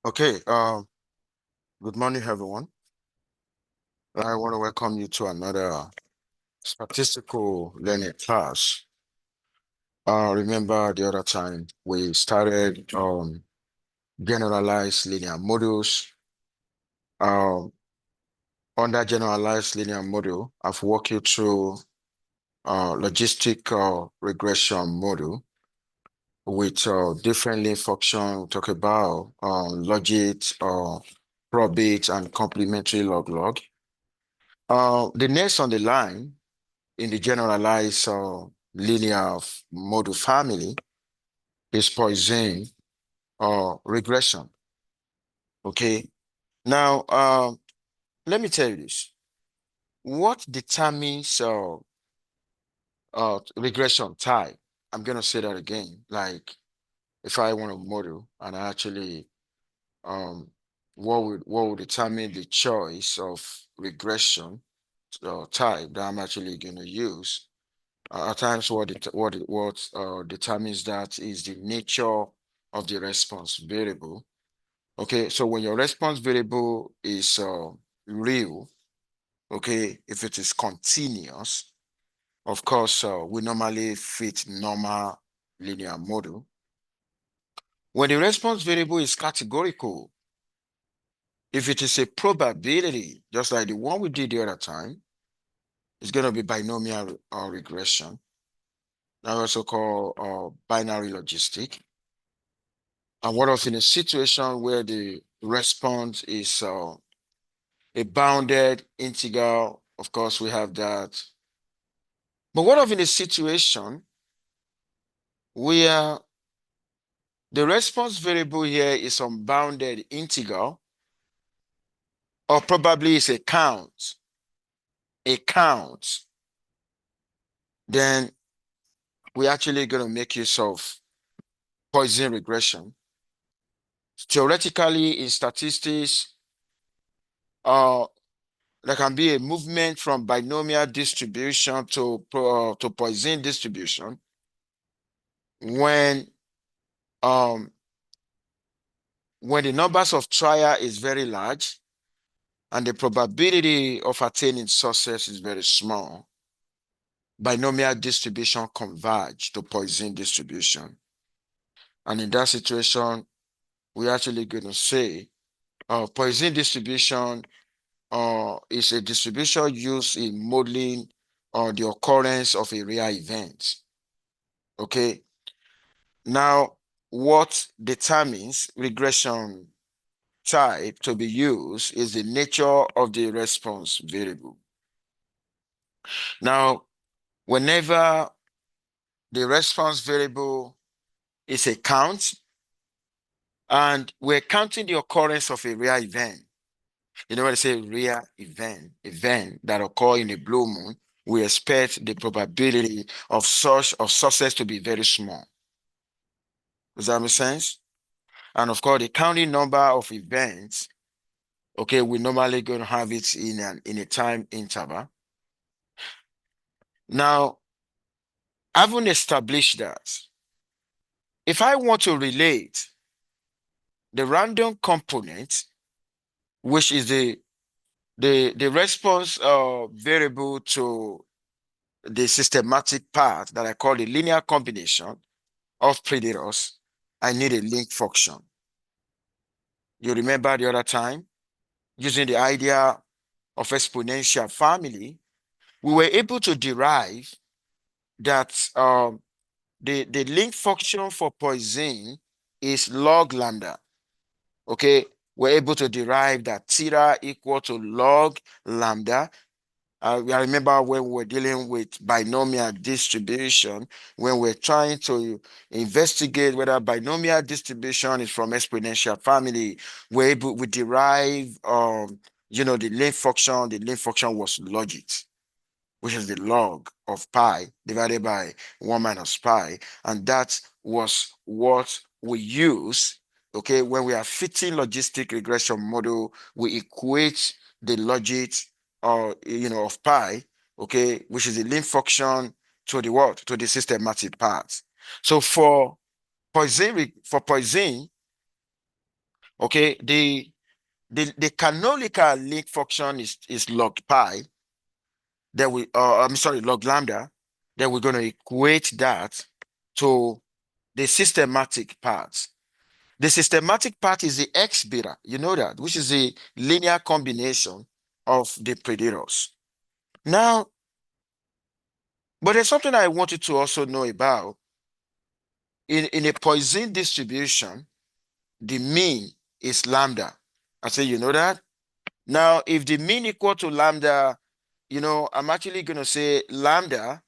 Okay, good morning, everyone. I want to welcome you to another statistical learning class. Remember the other time we started generalized linear models. Under generalized linear model, I've walked you through logistic regression model with different link function. We talk about logit, probit, and complementary log-log. The next on the line in the generalized linear model family is Poisson regression. Okay. Now, let me tell you this. What determines regression type? I'm gonna say that again. Like if I want a model and I actually what would determine the choice of regression type that I'm actually gonna use. At times, what determines that is the nature of the response variable. Okay, so when your response variable is real, okay, if it is continuous, of course, we normally fit normal linear model. When the response variable is categorical, if it is a probability, just like the one we did the other time, it's going to be binomial regression. Now also called binary logistic. And what if in a situation where the response is a bounded integer? Of course, we have that. But what if in a situation where the response variable here is unbounded integer, or probably is a count, then we're actually going to make use of Poisson regression. Theoretically, in statistics, there can be a movement from binomial distribution to Poisson distribution when um when the numbers of trial is very large and the probability of attaining success is very small. Binomial distribution converge to Poisson distribution. And in that situation, we're actually going to say Poisson distribution is a distribution used in modeling the occurrence of a real event. Okay. Now, what determines regression type to be used is the nature of the response variable. Now, whenever the response variable is a count, and we're counting the occurrence of a real event, you know what I say, real event that occur in a blue moon, we expect the probability of success to be very small. Does that make sense? And of course, the counting number of events, okay, we're normally going to have it in a time interval. Now, having established that, if I want to relate the random component, which is the response variable to the systematic part that I call the linear combination of predators, I need a link function. You remember the other time, using the idea of exponential family, we were able to derive that the link function for Poisson is log lambda. Okay, we're able to derive that theta equal to log lambda. I remember when we were dealing with binomial distribution, when we're trying to investigate whether binomial distribution is from exponential family, we derive the link function. The link function was logit, which is the log of pi divided by 1 minus pi. And that was what we use, okay, when we are fitting logistic regression model, we equate the logit of pi, okay, which is the link function to the what? To the systematic part. So for Poisson, Okay, the canonical link function is log pi. Then I'm sorry, log lambda. Then we're going to equate that to the systematic part. The systematic part is the x beta, you know that, which is the linear combination of the predators. Now, but there's something I wanted to also know about. In a Poisson distribution, the mean is lambda. I say, you know that? Now, if the mean equal to lambda, I'm actually going to say lambda,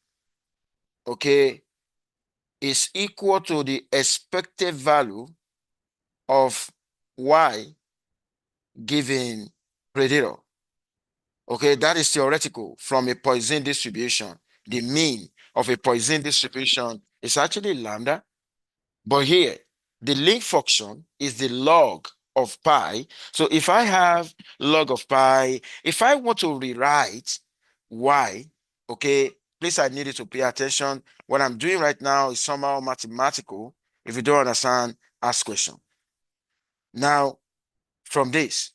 okay, is equal to the expected value of y given predator. Okay, that is theoretical from a Poisson distribution. The mean of a Poisson distribution is actually lambda. But here, the link function is the log of pi. So if I have log of pi, if I want to rewrite y, okay, please, I need you to pay attention. What I'm doing right now is somehow mathematical. If you don't understand, ask question. Now, from this,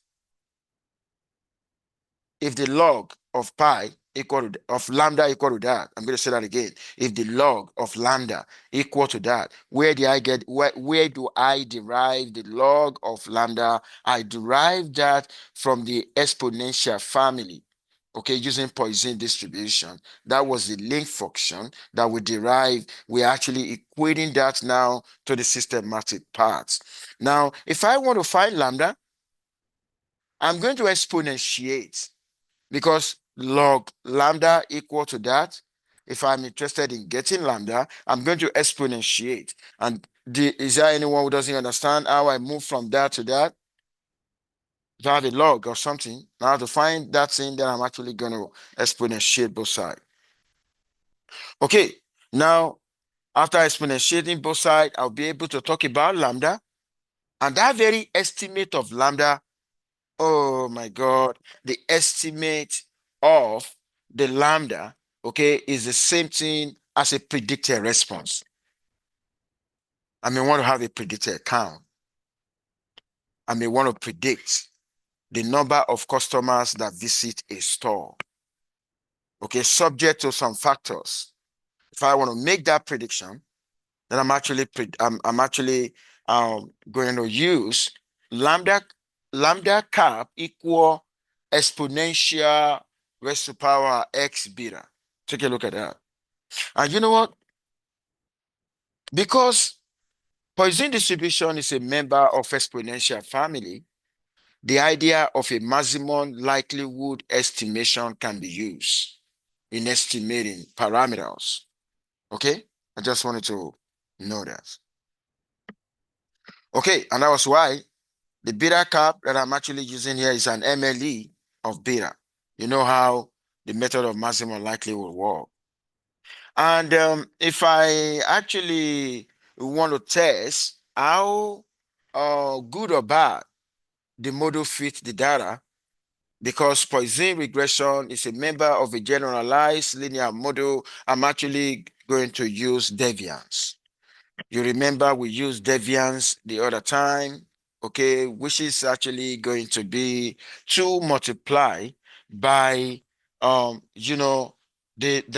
if the log of pi equal to of lambda equal to that, I'm going to say that again. If the log of lambda equal to that, where do I derive the log of lambda? I derive that from the exponential family. Okay, using Poisson distribution. That was the link function that we derive. We're actually equating that now to the systematic parts. Now, if I want to find lambda, I'm going to exponentiate because log lambda equal to that. If I'm interested in getting lambda, I'm going to exponentiate. And is there anyone who doesn't understand how I move from that to that? If I have a log or something, now to find that thing, then I'm actually going to exponentiate both sides. Okay, now after exponentiating both sides, I'll be able to talk about lambda. And that very estimate of lambda, oh my God, the estimate of the lambda, okay, is the same thing as a predicted response. I may want to have a predicted count. I may want to predict the number of customers that visit a store, okay, subject to some factors. If I want to make that prediction, then I'm actually going to use lambda cap equal exponential raised to power x beta. Take a look at that. And you know what? Because Poisson distribution is a member of exponential family, the idea of a maximum likelihood estimation can be used in estimating parameters. Okay? I just wanted to know that. Okay, and that was why the beta cap that I'm actually using here is an MLE of beta. You know how the method of maximum likelihood work. And if I actually want to test how good or bad the model fits the data, because Poisson regression is a member of a generalized linear model, I'm actually going to use deviance. You remember we used deviance the other time, okay, which is actually going to be 2 multiplied by the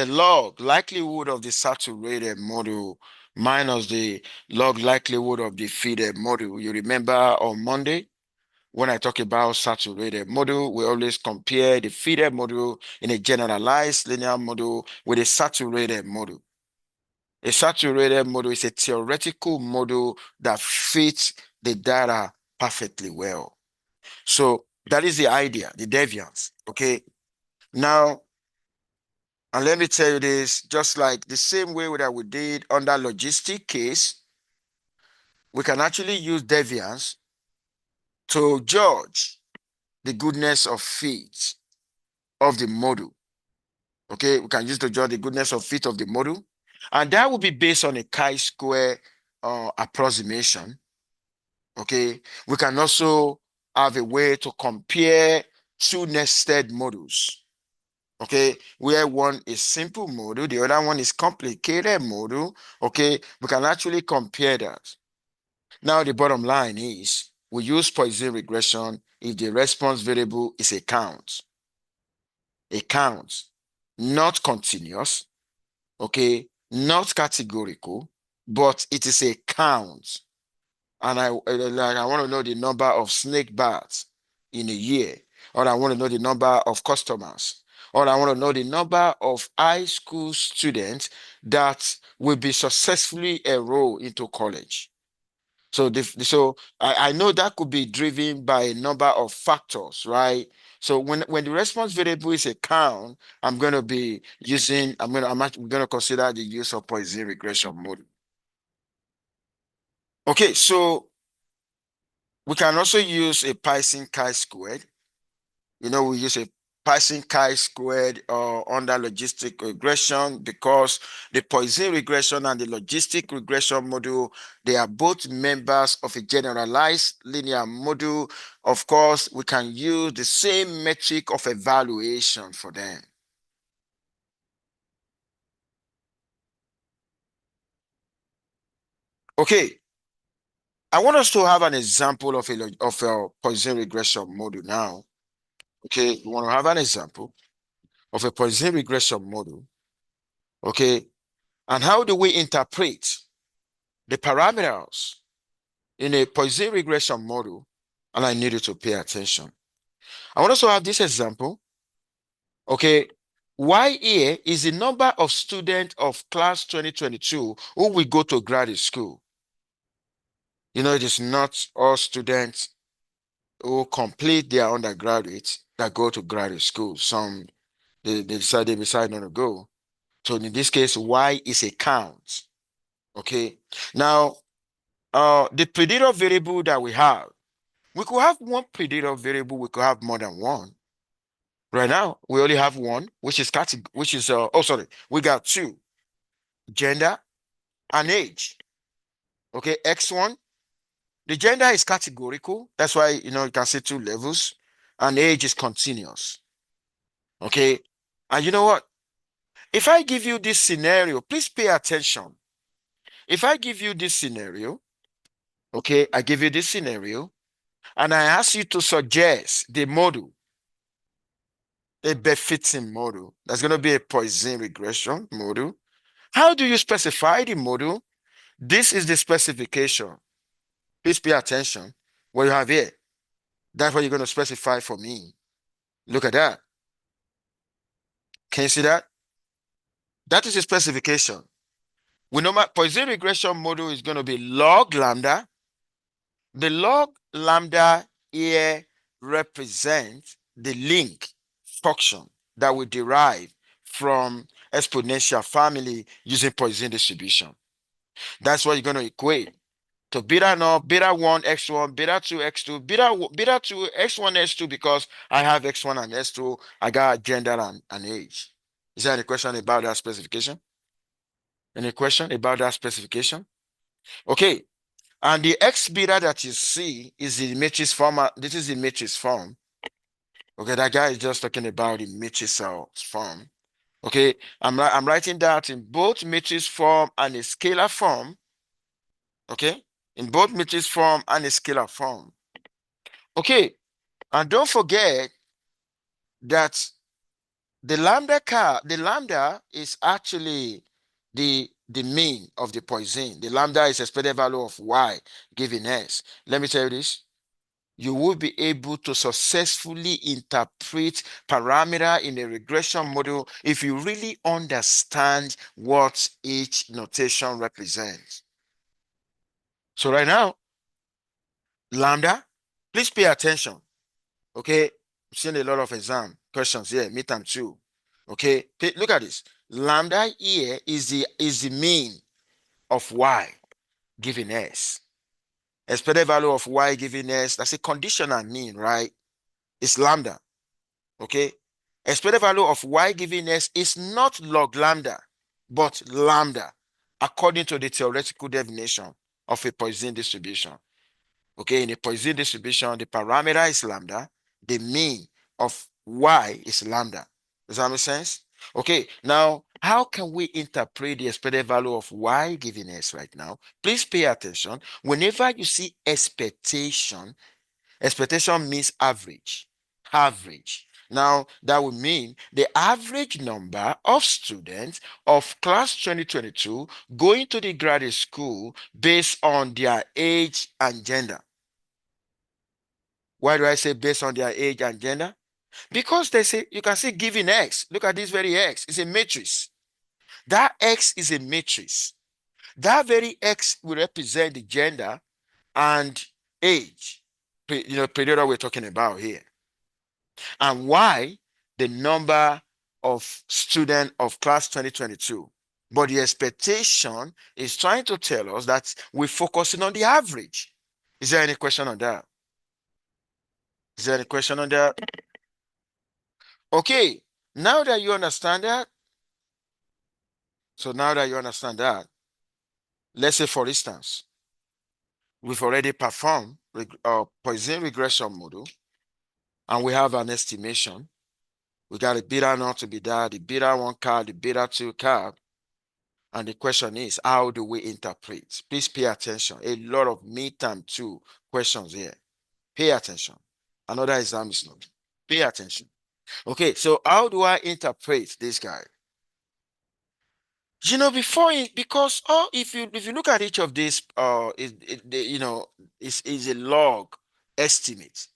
log likelihood of the saturated model minus the log likelihood of the fitted model. You remember on Monday when I talk about saturated model, we always compare the fitted model in a generalized linear model with a saturated model. A saturated model is a theoretical model that fits the data perfectly well. So that is the idea, the deviance, okay? Now, and let me tell you this, just like the same way that we did under logistic case, we can actually use deviance to judge the goodness of fit of the model. Okay, we can use to judge the goodness of fit of the model. And that will be based on a chi-square approximation. Okay, we can also have a way to compare 2 nested models. Okay, where one is simple model, the other one is complicated model. Okay, we can actually compare that. Now, the bottom line is we use Poisson regression if the response variable is a count, not continuous, okay, not categorical, but it is a count. And I want to know the number of snake bites in a year, or I want to know the number of customers, or I want to know the number of high school students that will be successfully enrolled into college. So I know that could be driven by a number of factors, right? So when the response variable is a count, I'm going to be using, I'm actually going to consider the use of Poisson regression model. Okay, so we can also use a Poisson chi-squared. We use a Poisson chi-squared under logistic regression because the Poisson regression and the logistic regression model, they are both members of a generalized linear model. Of course, we can use the same metric of evaluation for them. Okay, I want us to have an example of a Poisson regression model now. Okay, we want to have an example of a Poisson regression model. Okay, and how do we interpret the parameters in a Poisson regression model? And I need you to pay attention. I want us to have this example. Okay, Y here is the number of students of class 2022 who will go to graduate school. It is not all students who complete their undergraduate that go to graduate school. Some they decide not to go. So in this case, Y is a count. Okay. Now, the predictor variable that we could have one predictor variable, we could have more than one. Right now, we only have one, which is we got two, gender and age. Okay, X1, the gender is categorical. That's why, you can see two levels, and age is continuous. Okay, and you know what? If I give you this scenario, please pay attention. If I give you this scenario, okay, I give you this scenario, and I ask you to suggest the model, a befitting model. That's going to be a Poisson regression model. How do you specify the model? This is the specification. Please pay attention. What you have here. That's what you're going to specify for me. Look at that. Can you see that? That is the specification. We know my Poisson regression model is going to be log lambda. The log lambda here represents the link function that we derive from exponential family using Poisson distribution. That's what you're going to equate to beta naught, beta 1, x1, beta 2, x2, beta 2, x1, x2, because I have x1 and x2, I got gender and age. Is there any question about that specification? Any question about that specification? Okay. And the x beta that you see is the matrix form. This is the matrix form. Okay, that guy is just talking about the matrix form. Okay, I'm writing that in both matrix form and a scalar form. Okay, in both matrix form and a scalar form. Okay, and don't forget that the lambda is actually the mean of the Poisson. The lambda is expected value of y given s. Let me tell you this. You will be able to successfully interpret parameter in a regression model if you really understand what each notation represents. So right now, lambda, please pay attention. Okay, I'm seeing a lot of exam questions here, midterm 2. Okay, look at this. Lambda here is the mean of y given s. Expected value of y given s, that's a conditional mean, right? It's lambda. Okay, expected value of y given s is not log lambda, but lambda, according to the theoretical definition of a Poisson distribution. Okay, in a Poisson distribution, the parameter is lambda, the mean of y is lambda. Does that make sense? Okay, now How can we interpret the expected value of y given s right now? Please pay attention. Whenever you see expectation, expectation means average. Average. Now, that would mean the average number of students of class 2022 going to the graduate school based on their age and gender. Why do I say based on their age and gender? Because they say, you can see given X. Look at this very X. It's a matrix. That X is a matrix. That very X will represent the gender and age, period we're talking about here. And Y, the number of student of class 2022. But the expectation is trying to tell us that we're focusing on the average. Is there any question on that? Is there any question on that? Okay, now that you understand that, let's say for instance, we've already performed Poisson regression model, and we have an estimation. We got a beta naught to be there, the beta 1 curve, the beta 2 curve. And the question is, how do we interpret? Please pay attention. A lot of midterm 2 questions here. Pay attention. Another exam is not. Pay attention. Okay, so how do I interpret this guy? Because if you look at each of these, it's a log estimate.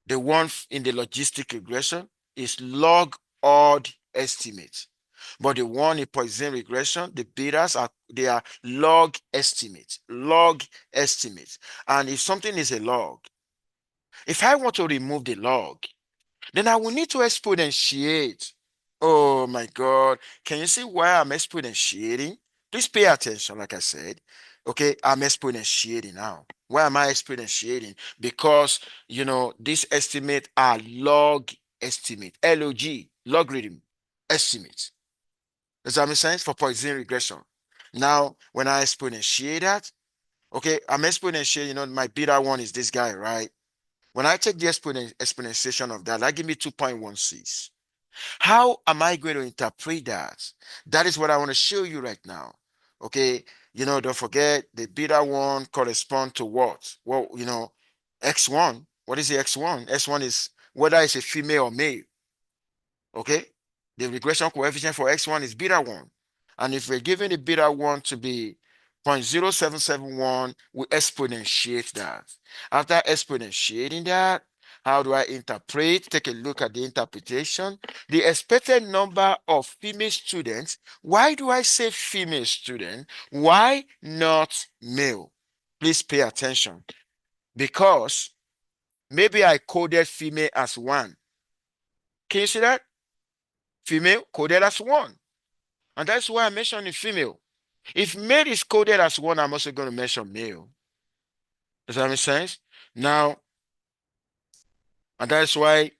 The one in the logistic regression is log odd estimate. But the one in Poisson regression, the betas they are log estimates. And if something is a log, if I want to remove the log, then I will need to exponentiate. Oh my God. Can you see why I'm exponentiating? Please pay attention, like I said. Okay, I'm exponentiating now. Why am I exponentiating? Because, this estimate are log estimate, LOG, logarithm estimate. Does that make sense? For Poisson regression. Now, when I exponentiate that, okay, I'm exponentiating, my beta 1 is this guy, right? When I take the exponentiation of that give me 2.16. How am I going to interpret that? That is what I want to show you right now. Okay, don't forget the beta 1 correspond to what? Well, X1. What is the X1? X1 is whether it's a female or male. Okay, the regression coefficient for X1 is beta 1. And if we're given the beta 1 to be 0.0771, we exponentiate that. After exponentiating that, how do I interpret? Take a look at the interpretation. The expected number of female students. Why do I say female student? Why not male? Please pay attention. Because maybe I coded female as 1. Can you see that? Female coded as 1. And that's why I mentioned female. If male is coded as 1, I'm also going to mention male. Does that make sense? Now, and that's why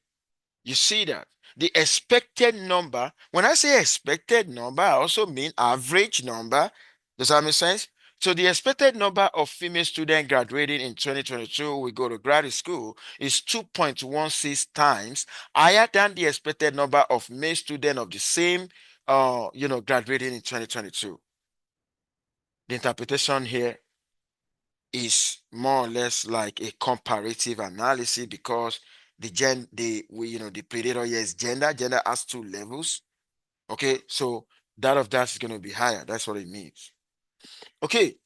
you see that. The expected number, when I say expected number, I also mean average number. Does that make sense? So the expected number of female students graduating in 2022, we go to graduate school, is 2.16 times higher than the expected number of male students of the same, graduating in 2022. The interpretation here is more or less like a comparative analysis because the predator here is gender. Gender has 2 levels. Okay, so that is going to be higher. That's what it means. Okay.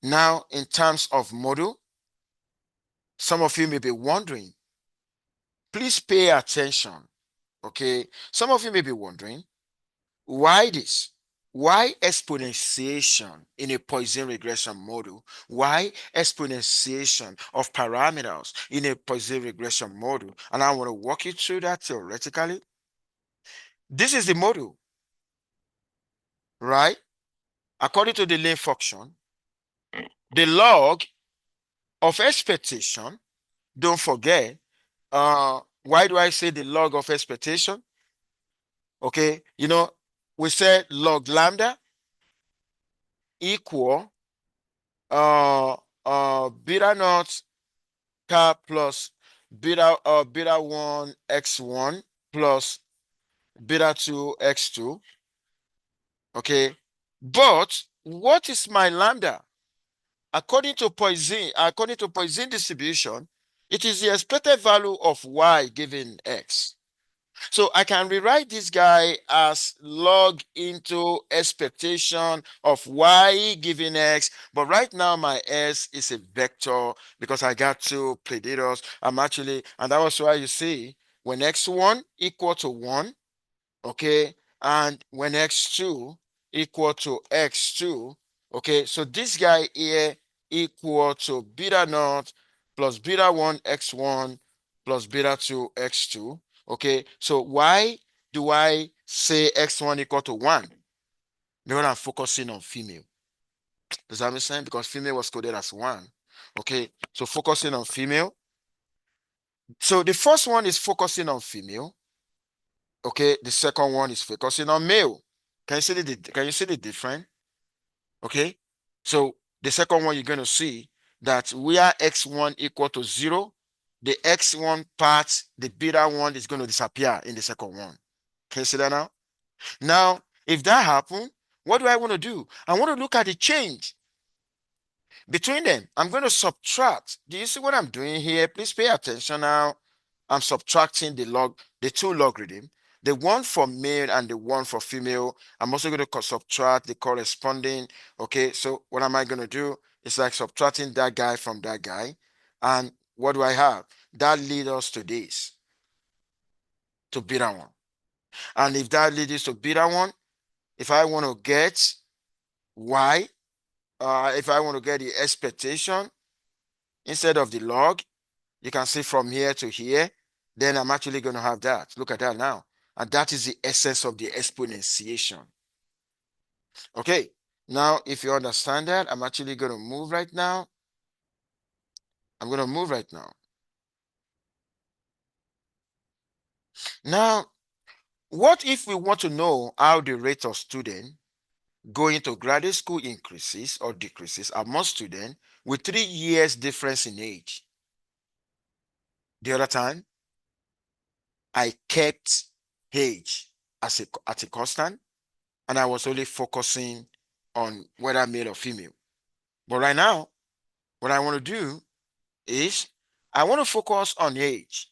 Now, in terms of model, some of you may be wondering. Please pay attention. Okay, some of you may be wondering why this. Why exponentiation in a Poisson regression model? Why exponentiation of parameters in a Poisson regression model? And I want to walk you through that theoretically. This is the model, right? According to the lane function, the log of expectation, don't forget, why do I say the log of expectation? Okay, we said log lambda equal beta naught car plus beta 1 x1 plus beta 2 x2. Okay. But what is my lambda? According to Poisson distribution, it is the expected value of y given x. So I can rewrite this guy as log into expectation of y given x, but right now my s is a vector because I got two predators. And that was why you see when x1 equal to 1, okay, and when x2 equal to x2, okay, so this guy here equal to beta naught plus beta 1 x1 plus beta 2 x2. Okay, so why do I say x1 equal to 1? Because I'm focusing on female. Does that make sense? Because female was coded as 1. Okay, so focusing on female. So the first one is focusing on female. Okay, the second one is focusing on male. Can you see the difference? Okay, so the second one you're going to see that where x1 equal to 0, the x1 part, the beta 1 is going to disappear in the second one. Can you see that now? Now, if that happens, what do I want to do? I want to look at the change between them. I'm going to subtract. Do you see what I'm doing here? Please pay attention now. I'm subtracting the two logarithm, the one for male and the one for female. I'm also going to subtract the corresponding. Okay, so what am I going to do? It's like subtracting that guy from that guy. And what do I have? That leads us to this, to beta 1. And if that leads us to beta 1, if I want to get y, if I want to get the expectation instead of the log, you can see from here to here, then I'm actually going to have that. Look at that now. And that is the essence of the exponentiation. Okay, now if you understand that, I'm actually going to move right now. I'm going to move right now. Now, what if we want to know how the rate of student going to graduate school increases or decreases among students with 3 years difference in age? The other time, I kept age as at a constant, and I was only focusing on whether male or female. But right now, what I want to do is I want to focus on age.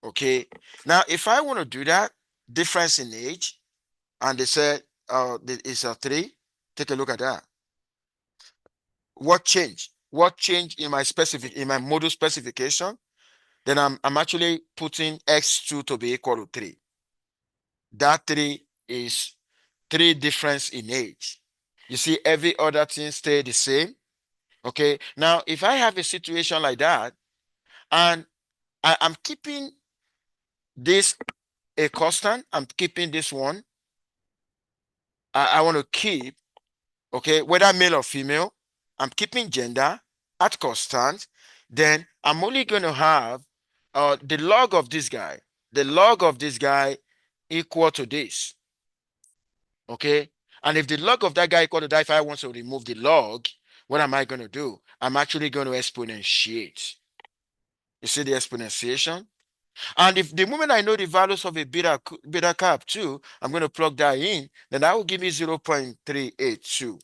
Okay. Now, if I want to do that, difference in age, and they said it's a 3, take a look at that. What changed? What changed in my model specification? Then I'm actually putting x2 to be equal to 3. That 3 is 3 difference in age. You see, every other thing stay the same. Okay. Now, if I have a situation like that, and I'm keeping this a constant, I'm keeping this one. I want to keep, okay, whether male or female, I'm keeping gender at constant. Then I'm only going to have the log of this guy. The log of this guy equal to this. Okay. And if the log of that guy equal to that, if I want to remove the log, what am I going to do? I'm actually going to exponentiate. You see the exponentiation? And if the moment I know the values of a beta cap 2, I'm going to plug that in, then that will give me 0.382.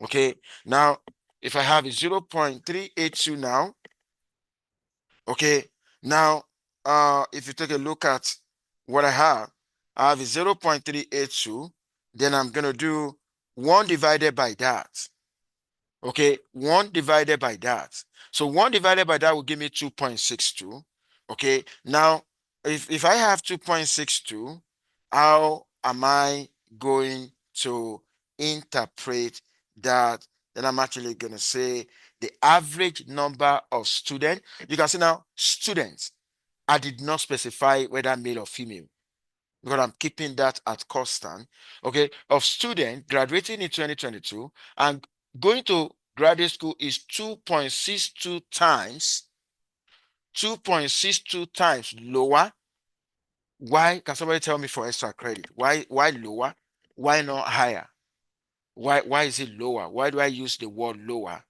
Okay. Now, if I have a 0.382 now, okay. Now, if you take a look at what I have a 0.382. Then I'm going to do 1 divided by that. Okay, 1 divided by that. So 1 divided by that will give me 2.62. Okay, now if I have 2.62, how am I going to interpret that? Then I'm actually going to say the average number of students. You can see now, students. I did not specify whether male or female because I'm keeping that at constant, okay, of student graduating in 2022 and going to graduate school is 2.62 times lower. Why? Can somebody tell me for extra credit? Why lower? Why not higher? Why is it lower? Why do I use the word lower?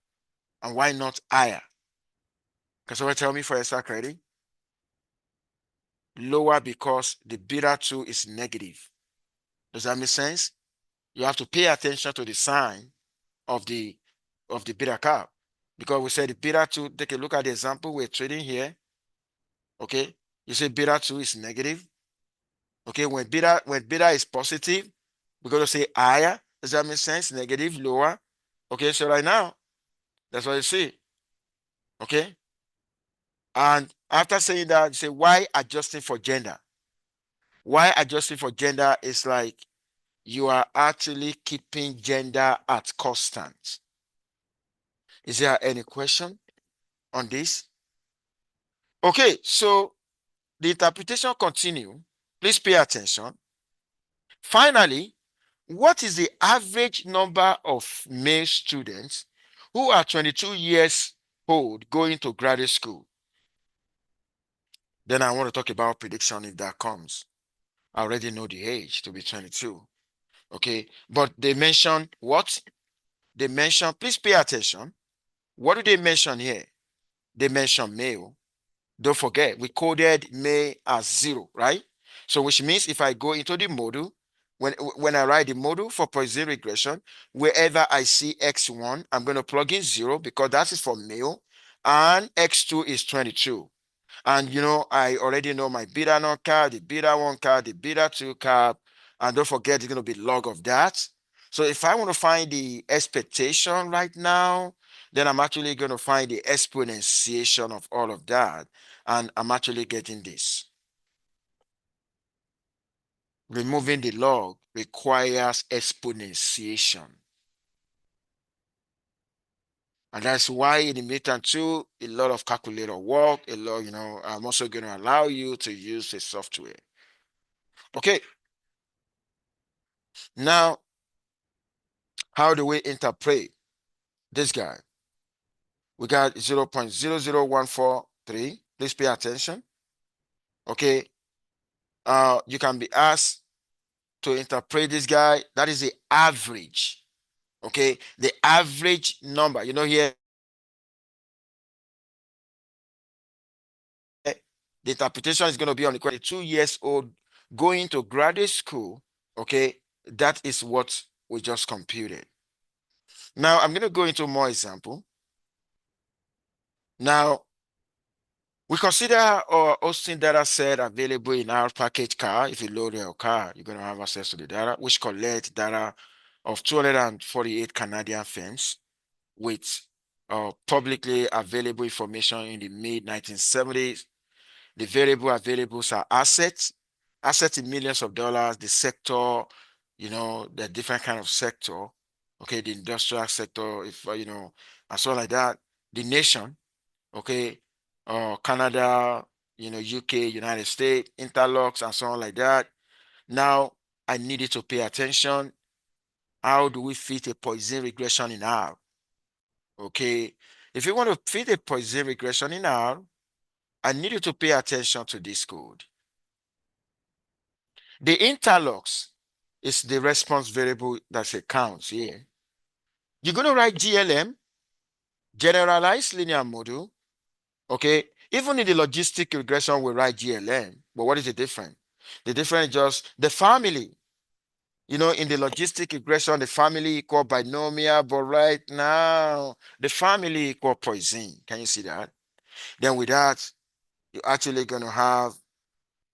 And why not higher? Can somebody tell me for extra credit? lower because the beta 2 is negative. Does that make sense? You have to pay attention to the sign of the beta curve, because we said the beta 2, take a look at the example we're trading here. Okay, you say beta 2 is negative. Okay, when beta is positive, we're going to say higher. Does that make sense? Negative, lower. Okay, so right now, that's what you see. Okay, and after saying that, you say, why adjusting for gender? Why adjusting for gender is like you are actually keeping gender at constant. Is there any question on this? Okay, so the interpretation continue. Please pay attention. Finally, what is the average number of male students who are 22 years old going to graduate school? Then I want to talk about prediction if that comes. I already know the age to be 22. Okay, but they mention what? They mention, please pay attention. What do they mention here? They mention male. Don't forget, we coded male as 0, right? So which means if I go into the module, when I write the module for Poisson regression, wherever I see x1, I'm going to plug in 0 because that is for male, and x2 is 22. And I already know my beta 0 card, the beta 1 card, the beta 2 card, and don't forget it's going to be log of that. So if I want to find the expectation right now, then I'm actually going to find the exponentiation of all of that. And I'm actually getting this. Removing the log requires exponentiation. And that's why in the midterm too, a lot of calculator work, a lot, I'm also going to allow you to use the software. Okay. Now, how do we interpret this guy? We got 0.00143. Please pay attention. Okay. You can be asked to interpret this guy. That is the average. Okay. The average number. Here, the interpretation is going to be on the 22 years old going to graduate school. Okay. That is what we just computed. Now, I'm going to go into more example. Now, we consider our hosting data set available in our package car. If you load your car, you're going to have access to the data, which collect data of 248 Canadian firms with publicly available information in the mid-1970s. The variable availables are assets in millions of dollars, the sector, the different kind of sector, okay, the industrial sector, if, and so like that, the nation, okay, Canada, UK, United States, interlocks, and so on like that. Now, I needed to pay attention. How do we fit a Poisson regression in R? Okay, if you want to fit a Poisson regression in R, I need you to pay attention to this code. The interlocks is the response variable that's a count here. You're going to write GLM, generalized linear model. Okay, even in the logistic regression, we write GLM. But what is the difference? The difference is just the family. In the logistic regression, the family equal binomial, but right now, the family equal Poisson. Can you see that? Then with that, you're actually going to have,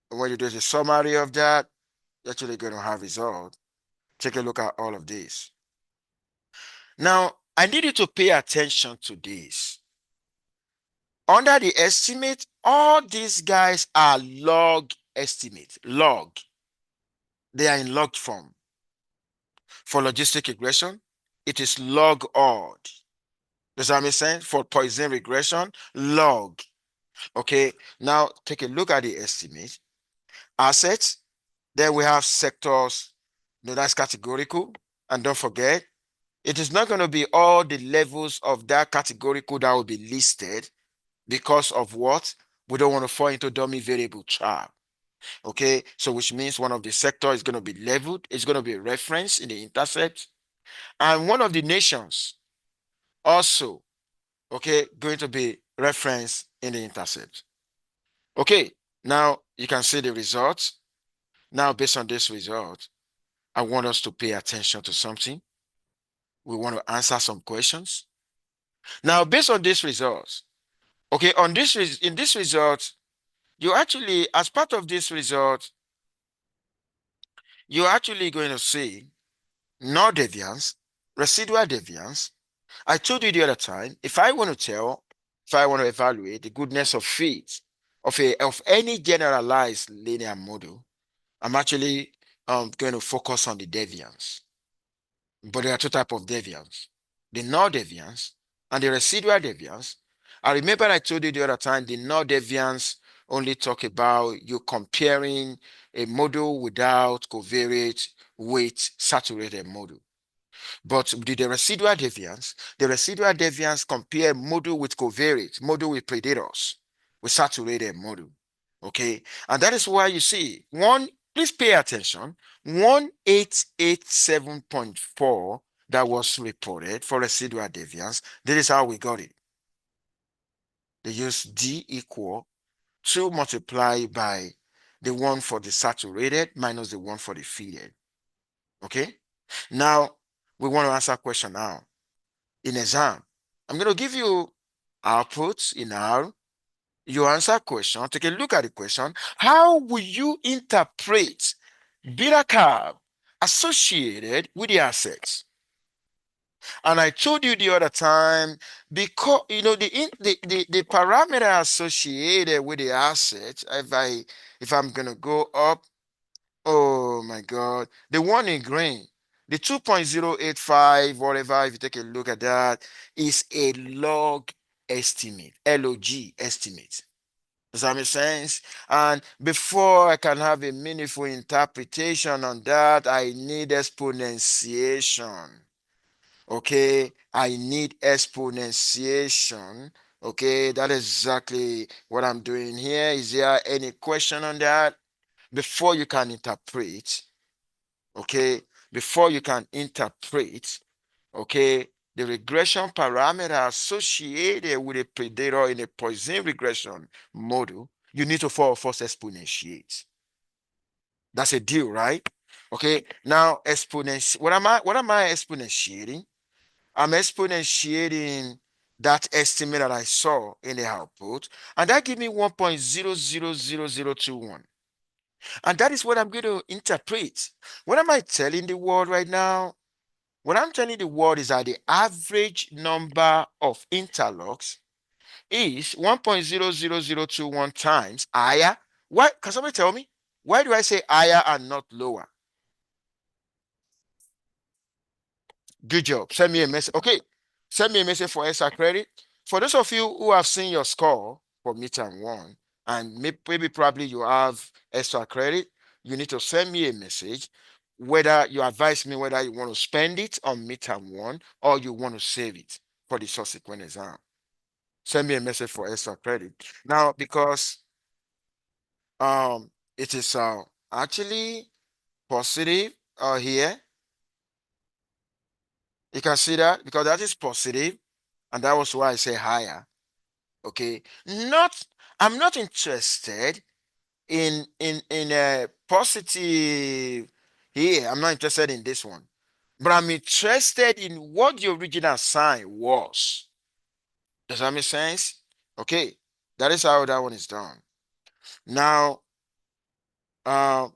when you do the summary of that, you're actually going to have result. Take a look at all of this. Now, I need you to pay attention to this. Under the estimate, all these guys are log estimate, log. They are in log form. For logistic regression, it is log odd. Does that make sense? For Poisson regression, log. Okay, now take a look at the estimate. Assets, then we have sectors. No, that's categorical. And don't forget, it is not going to be all the levels of that categorical that will be listed because of what? We don't want to fall into dummy variable trap. Okay, so which means one of the sector is going to be leveled. It's going to be a reference in the intercept. And one of the nations also, okay, going to be reference in the intercept. Okay, Now you can see the results. Now, based on this result, I want us to pay attention to something. We want to answer some questions. Now, based on these results, okay, in this result, you actually, as part of this result, you're actually going to see null deviance, residual deviance. I told you the other time, if I want to evaluate the goodness of fit of any generalized linear model, I'm actually going to focus on the deviance. But there are two types of deviance, the null deviance and the residual deviance. I remember I told you the other time the null deviance only talk about you comparing a model without covariate with saturated model. But the residual deviance compare model with covariate, model with predators, with saturated model. Okay, and that is why you see please pay attention, 1887.4 that was reported for residual deviance. This is how we got it. They use D equal 2 multiplied by the one for the saturated minus the one for the fitted. Okay, now we want to answer a question now. In exam, I'm going to give you outputs in R. You answer question, take a look at the question. How will you interpret beta curve associated with the assets? And I told you the other time, because the parameter associated with the assets, if I'm gonna go up, oh my God, the one in green, the 2.085, whatever, if you take a look at that, is a log estimate, log estimate. Does that make sense? And before I can have a meaningful interpretation on that, I need exponentiation. Okay, I need exponentiation. Okay, that is exactly what I'm doing here. Is there any question on that? Before you can interpret, okay, before you can interpret, okay, the regression parameter associated with a predator in a Poisson regression model, you need to first exponentiate. That's a deal, right? Okay, now what am I exponentiating? I'm exponentiating that estimate that I saw in the output, and that gives me 1.000021. And that is what I'm going to interpret. What am I telling the world right now? What I'm telling the world is that the average number of interlocks is 1.00021 times higher. Why? Can somebody tell me? Why do I say higher and not lower? Good job. Send me a message. Okay. Send me a message for extra credit. For those of you who have seen your score for midterm one, and maybe probably you have extra credit, you need to send me a message whether you advise me whether you want to spend it on midterm one or you want to save it for the subsequent exam. Send me a message for extra credit. Now, because it is actually positive here. You can see that because that is positive, and that was why I say higher. Okay, I'm not interested in a positive here. I'm not interested in this one, but I'm interested in what the original sign was. Does that make sense? Okay, that is how that one is done. Now, uh,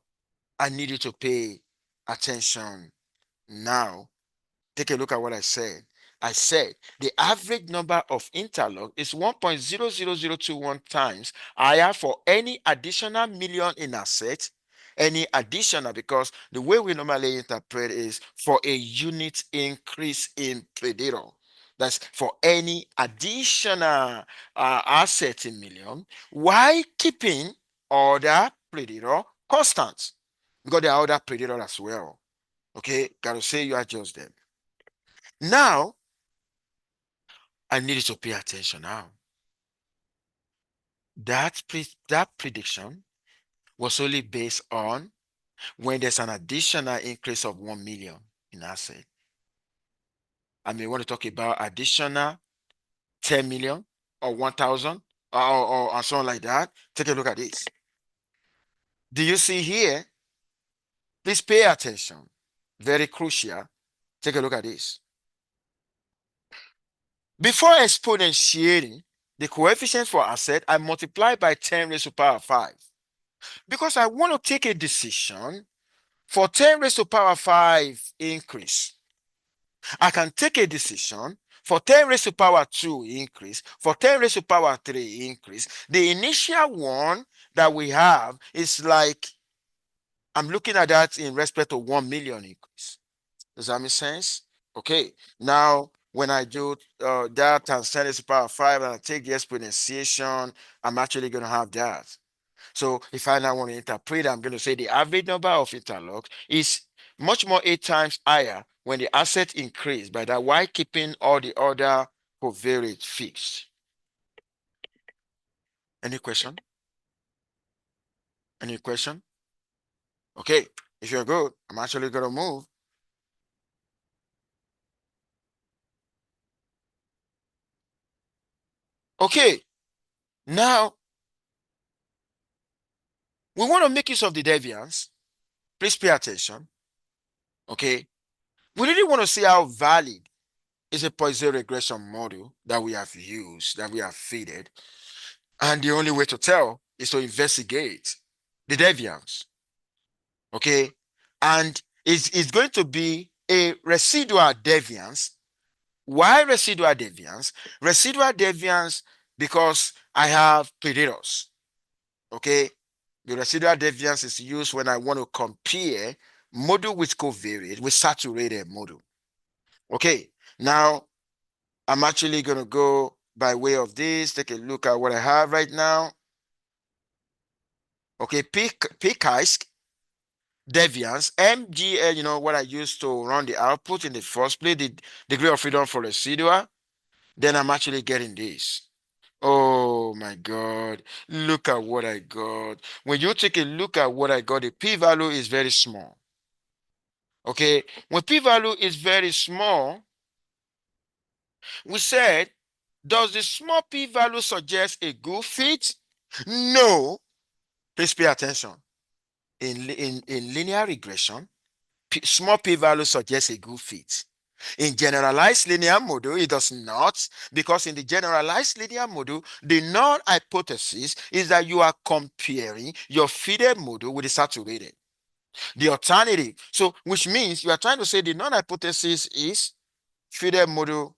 I need you to pay attention now. Take a look at what I said. I said the average number of interlock is 1.00021 times higher for any additional million in assets, any additional, because the way we normally interpret is for a unit increase in predator. That's for any additional asset in million, while keeping other predator constant. Because there are other predator as well. Okay, gotta say you adjust them. Now, I need you to pay attention now. That prediction was only based on when there's an additional increase of 1 million in asset. I mean, want to talk about additional 10 million or 1,000 or something like that. Take a look at this. Do you see here? Please pay attention. Very crucial. Take a look at this. Before exponentiating the coefficient for asset, I multiply by 10 raised to power 5. Because I want to take a decision for 10 raised to power 5 increase. I can take a decision for 10 raised to power 2 increase, for 10 raised to power 3 increase. The initial one that we have is like, I'm looking at that in respect to 1 million increase. Does that make sense? Okay. Now, when I do that times 10 raised to power 5 and I take the exponentiation, I'm actually going to have that. So if I now want to interpret, I'm going to say the average number of interlocks is much more 8 times higher when the asset increase by that, while keeping all the other covariates fixed. Any question? Any question? Okay. If you're good, I'm actually going to move. Okay. Now, we want to make use of the deviance. Please pay attention. Okay. We really want to see how valid is a Poisson regression model that we have used, that we have fitted. And the only way to tell is to investigate the deviance. Okay. And it's going to be a residual deviance. Why residual deviance? Residual deviance because I have predators. Okay. The residual deviance is used when I want to compare model with covariate with saturated model. Okay. Now, I'm actually going to go by way of this. Take a look at what I have right now. Okay, p-chi-sq deviance, MGL, what I used to run the output in the first place, the degree of freedom for residual. Then I'm actually getting this. Oh my God, look at what I got. When you take a look at what I got, the p-value is very small. Okay, when p-value is very small, we said, does the small p-value suggest a good fit? No. Please pay attention. In linear regression, small p-value suggests a good fit. In generalized linear model, it does not, because in the generalized linear model, the null hypothesis is that you are comparing your fitted model with the saturated. The alternative, so which means you are trying to say the null hypothesis is fitted model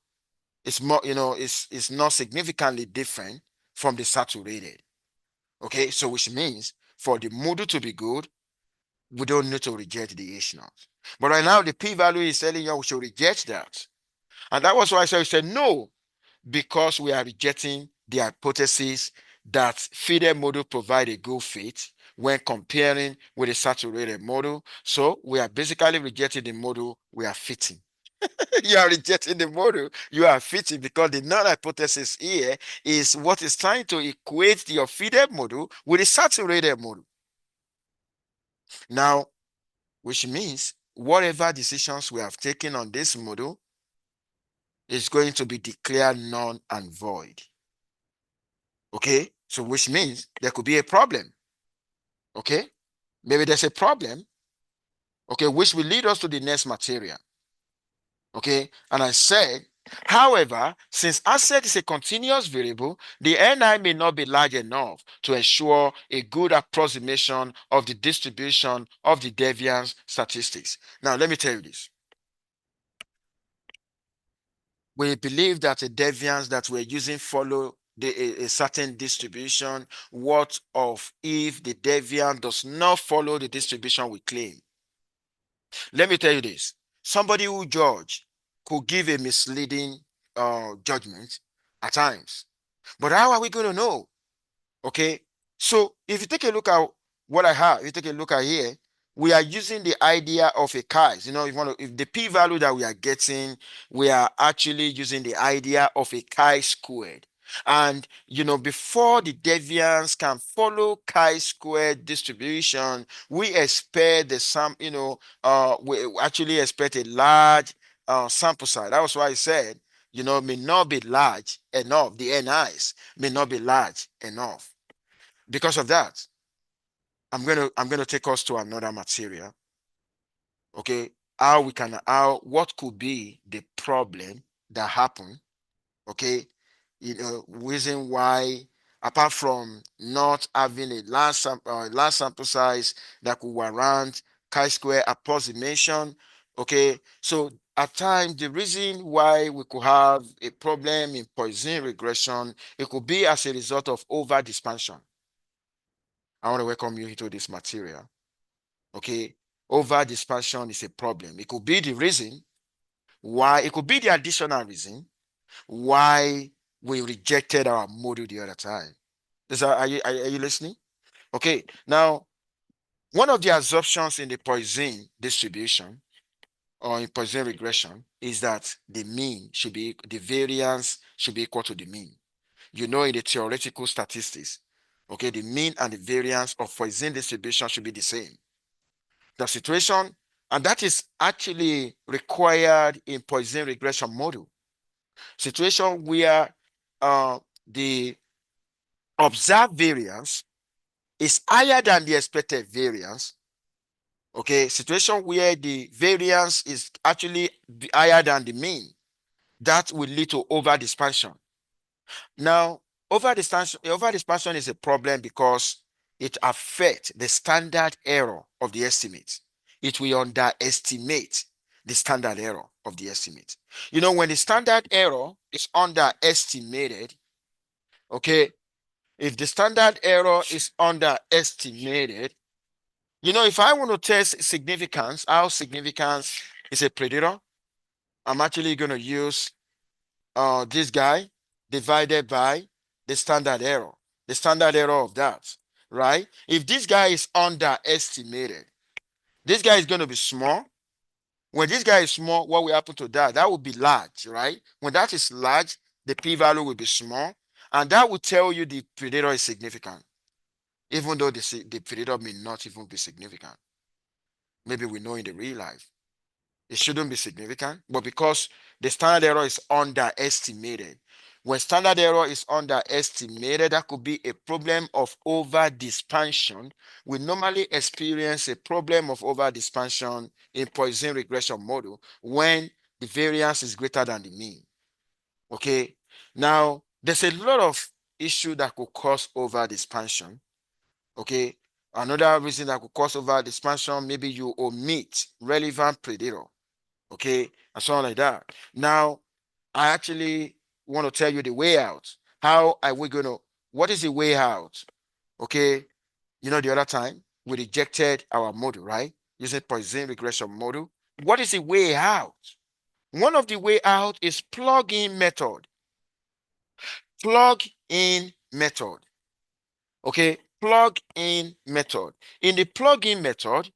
is more, is not significantly different from the saturated. Okay, so which means for the model to be good, we don't need to reject the H naught. But right now, the p-value is telling you we should reject that. And that was why I said no, because we are rejecting the hypothesis that fitted model provide a good fit when comparing with a saturated model. So we are basically rejecting the model we are fitting. You are rejecting the model you are fitting because the null hypothesis here is what is trying to equate your fitted model with a saturated model. Now, which means whatever decisions we have taken on this model is going to be declared null and void. Okay, so which means there could be a problem. Okay, maybe there's a problem. Okay, which will lead us to the next material. Okay, and I said, however, since asset is a continuous variable, the NI may not be large enough to ensure a good approximation of the distribution of the deviance statistics. Now, let me tell you this. We believe that a deviance that we're using follow a certain distribution. What of if the deviance does not follow the distribution we claim? Let me tell you this. Somebody who judge could give a misleading judgment at times. But how are we going to know? Okay. So if you take a look at what I have, if you take a look at here, we are using the idea of a chi. If the p-value that we are getting, we are actually using the idea of a chi squared. And before the deviance can follow chi squared distribution, we expect we actually expect a large sample size. That was why I said, may not be large enough. The NIs may not be large enough. Because of that, I'm gonna take us to another material. Okay, what could be the problem that happened? Okay, reason why, apart from not having a large sample size that could warrant chi-square approximation. Okay, so at times the reason why we could have a problem in Poisson regression, it could be as a result of over dispersion. I want to welcome you into this material. Okay, over dispersion is a problem. It could be the reason why, it could be the additional reason why we rejected our model the other time. Are you listening? Okay, now one of the assumptions in the Poisson distribution or in Poisson regression is that the variance should be equal to the mean. You know, in the theoretical statistics, okay, the mean and the variance of Poisson distribution should be the same. The situation, and that is actually required in Poisson regression model. Situation where the observed variance is higher than the expected variance. Okay, situation where the variance is actually higher than the mean, that will lead to over dispersion. Now, over dispersion is a problem because it affects the standard error of the estimate. It will underestimate the standard error of the estimate. You know, when the standard error is underestimated, okay, if the standard error is underestimated, you know, if I want to test significance, how significance is a predictor, I'm actually going to use this guy divided by the standard error of that, right? If this guy is underestimated, this guy is going to be small. When this guy is small, what will happen to that? That will be large, right? When that is large, the p-value will be small, and that will tell you the predictor is significant, even though the predictor may not even be significant. Maybe we know in the real life it shouldn't be significant, but because the standard error is underestimated. When standard error is underestimated, that could be a problem of over dispersion. We normally experience a problem of over dispersion in Poisson regression model when the variance is greater than the mean. Okay, now there's a lot of issue that could cause over dispersion. Okay, another reason that could cause over dispersion, maybe you omit relevant predictor. Okay, and so on like that. Now, I actually want to tell you the way out. How are we going to, what is the way out? Okay, you know, the other time we rejected our model, right? Using Poisson regression model. What is the way out? One of the way out is plug-in method. Plug-in method. Okay, plug-in method. In the plug-in method,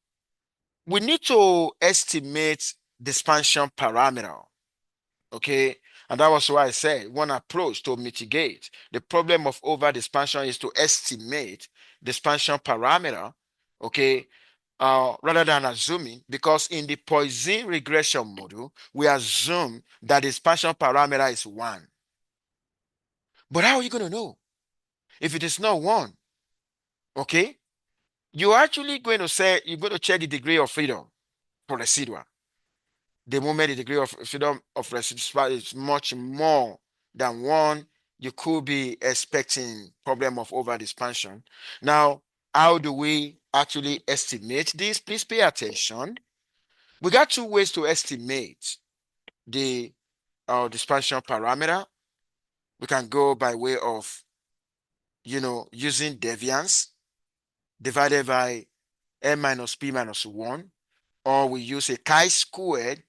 we need to estimate the expansion parameter. Okay, and that was why I said one approach to mitigate the problem of over dispersion is to estimate the expansion parameter. Okay, rather than assuming, because in the Poisson regression model we assume that the expansion parameter is 1. But how are you going to know if it is not 1? Okay, you're actually going to say you're going to check the degree of freedom for residual. The moment the degree of freedom of residual is much more than 1, you could be expecting problem of over dispersion. Now, how do we actually estimate this? Please pay attention. We got 2 ways to estimate the dispersion parameter. We can go by way of, using deviance divided by n minus p minus 1, or we use a chi-squared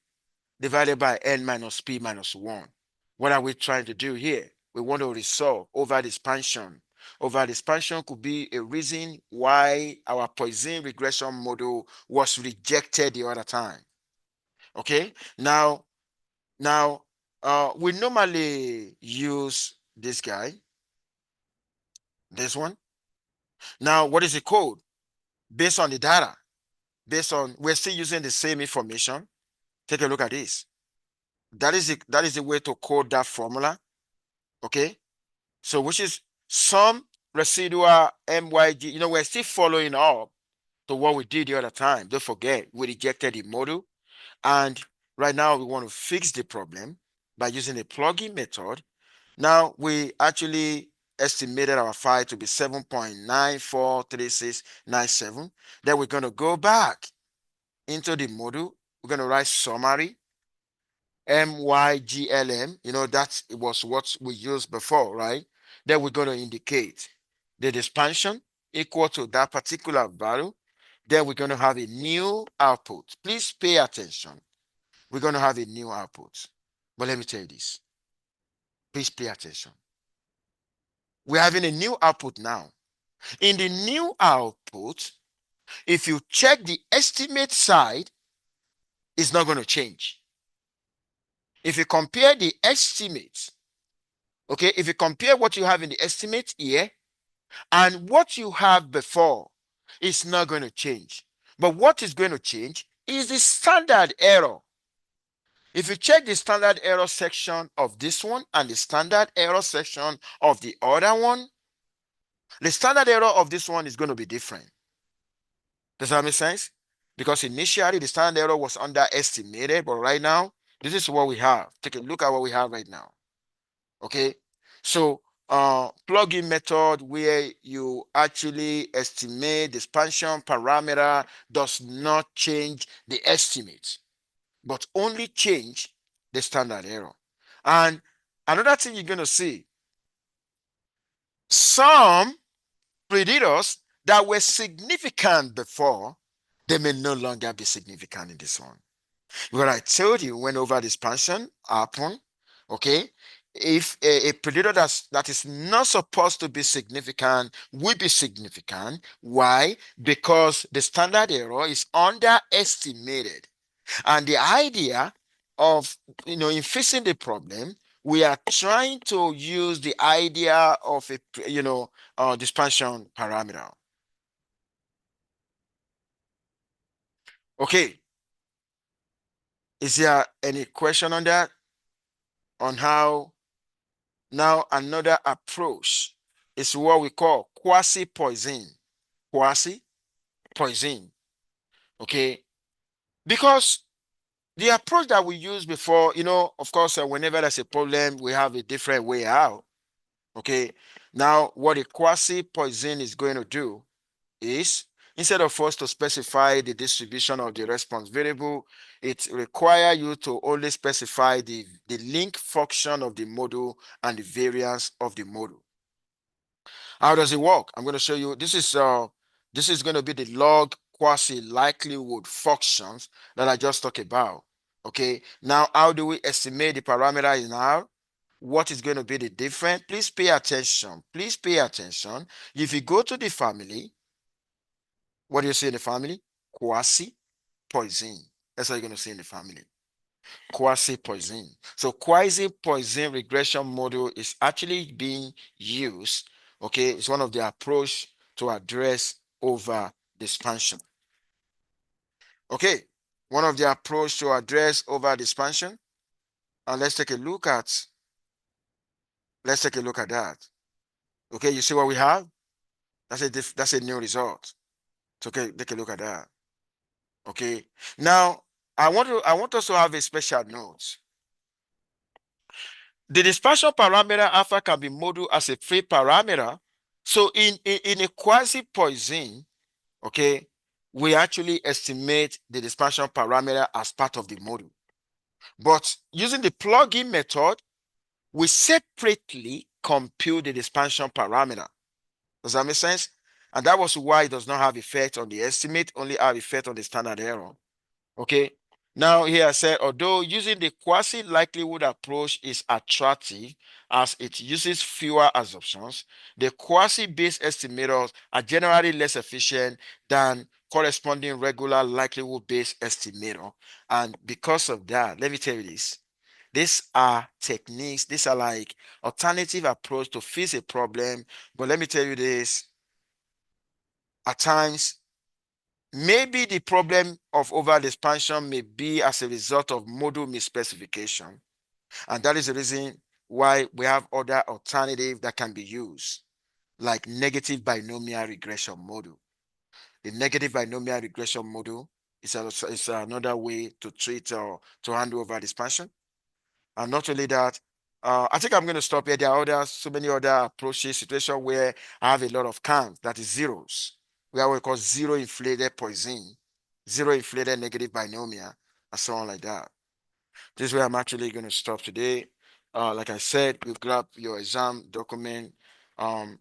divided by n minus p minus 1. What are we trying to do here? We want to resolve over dispersion. Over dispersion could be a reason why our Poisson regression model was rejected the other time. Okay, now we normally use this guy, this one. Now, what is the code? Based on the data, we're still using the same information. Take a look at this. That is the way to code that formula. Okay, so which is some residual MYG. We're still following up to what we did the other time. Don't forget, we rejected the model. And right now we want to fix the problem by using a plugin method. Now we actually estimated our phi to be 7.943697. Then we're going to go back into the module. We're going to write summary MYGLM. That was what we used before, right? Then we're going to indicate the expansion equal to that particular value. Then we're going to have a new output. Please pay attention. We're going to have a new output. But let me tell you this. Please pay attention. We're having a new output now. In the new output, if you check the estimate side, it's not going to change. If you compare the estimates, okay, if you compare what you have in the estimate here and what you have before, it's not going to change. But what is going to change is the standard error. If you check the standard error section of this one and the standard error section of the other one, the standard error of this one is going to be different. Does that make sense? Because initially the standard error was underestimated, but right now, this is what we have. Take a look at what we have right now. Okay? So, plugin method where you actually estimate the expansion parameter does not change the estimate, but only change the standard error. And another thing you're going to see, some predictors that were significant before, they may no longer be significant in this one. What I told you when overdispersion happen, okay? If a predictor that is not supposed to be significant will be significant. Why? Because the standard error is underestimated. And the idea of, in fixing the problem, we are trying to use the idea of a dispersion parameter. Okay. Is there any question on that? On how now another approach is what we call quasi-Poisson. Quasi-Poisson. Okay. Because the approach that we used before, of course, whenever there's a problem, we have a different way out. Okay. Now, what a quasi-Poisson is going to do is, instead of us to specify the distribution of the response variable, it requires you to only specify the link function of the model and the variance of the model. How does it work? I'm going to show you. This is going to be the log quasi likelihood functions that I just talked about. Okay. Now, how do we estimate the parameter in R? What is going to be the difference? Please pay attention. Please pay attention. If you go to the family, what do you see in the family? Quasi-Poisson. That's what you're going to see in the family. Quasi-Poisson. So quasi-Poisson regression model is actually being used. Okay, it's one of the approach to address over expansion. Okay, one of the approach to address over expansion. And let's take a look at that. Okay, you see what we have? That's a new result. So okay, take a look at that. Okay. Now, I want us to have a special note. The dispersion parameter alpha can be modeled as a free parameter. So in a quasi-Poisson, okay, we actually estimate the dispersion parameter as part of the model. But using the plugin method, we separately compute the dispersion parameter. Does that make sense? And that was why it does not have effect on the estimate, only have effect on the standard error. Okay. Now here I said, although using the quasi-likelihood approach is attractive as it uses fewer assumptions, the quasi-based estimators are generally less efficient than corresponding regular likelihood-based estimator. And because of that, let me tell you this. These are techniques, these are like alternative approach to fix a problem. But let me tell you this, at times, maybe the problem of over-expansion may be as a result of model misspecification. And that is the reason why we have other alternatives that can be used, like negative binomial regression model. The negative binomial regression model is another way to treat or to handle overdispersion. And not only that, I think I'm going to stop here. There are so many other approaches, situation where I have a lot of cans, that is zeros, where we call zero inflated Poisson, zero inflated negative binomial, and so on like that. This is where I'm actually going to stop today. Like I said, you grab your exam document.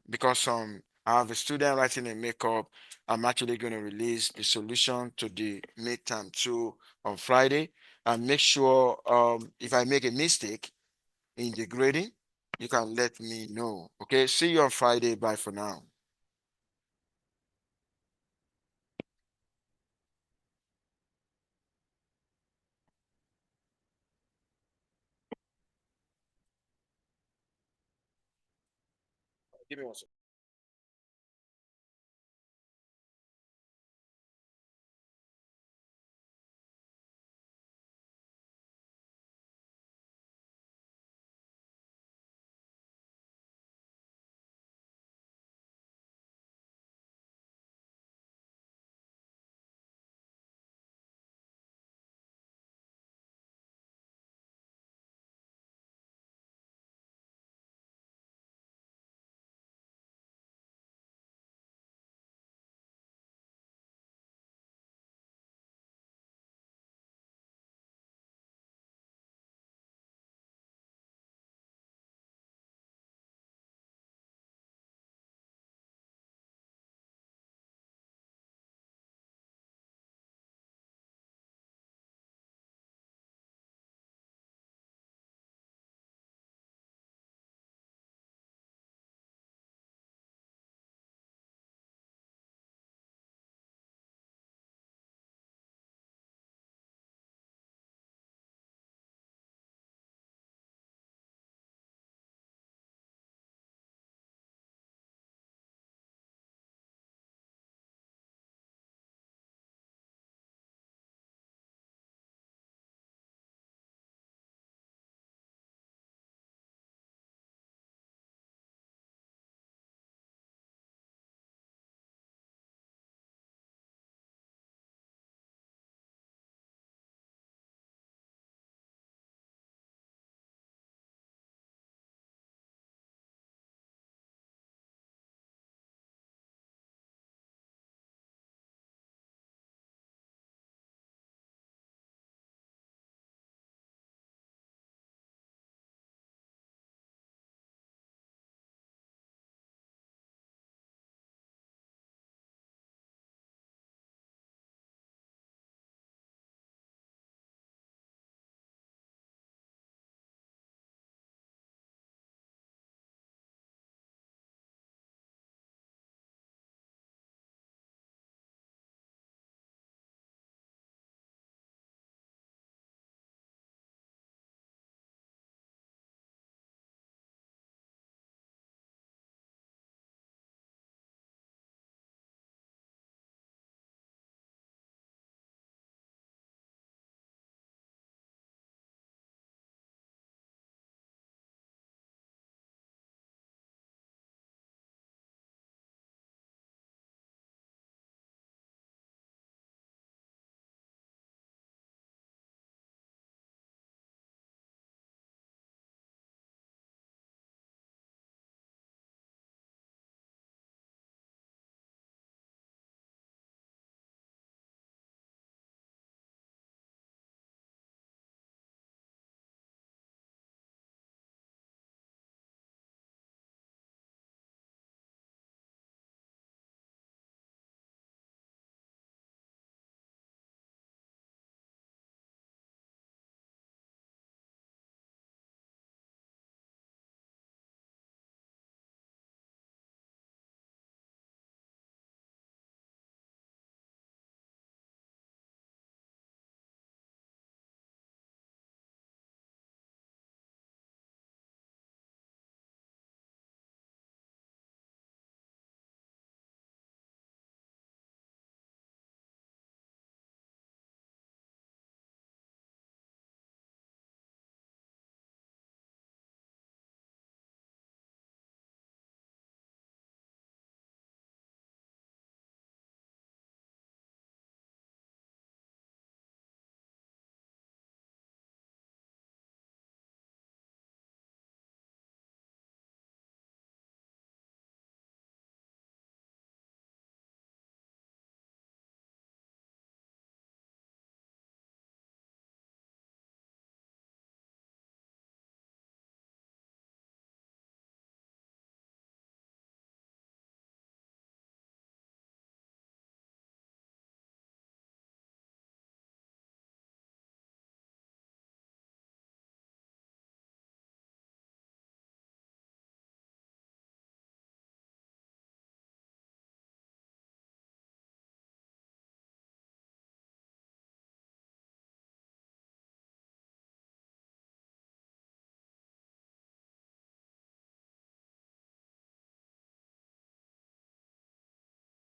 Because I have a student writing a makeup, I'm actually going to release the solution to the midterm 2 on Friday. And make sure if I make a mistake in the grading, you can let me know. Okay, see you on Friday. Bye for now. Give me one second.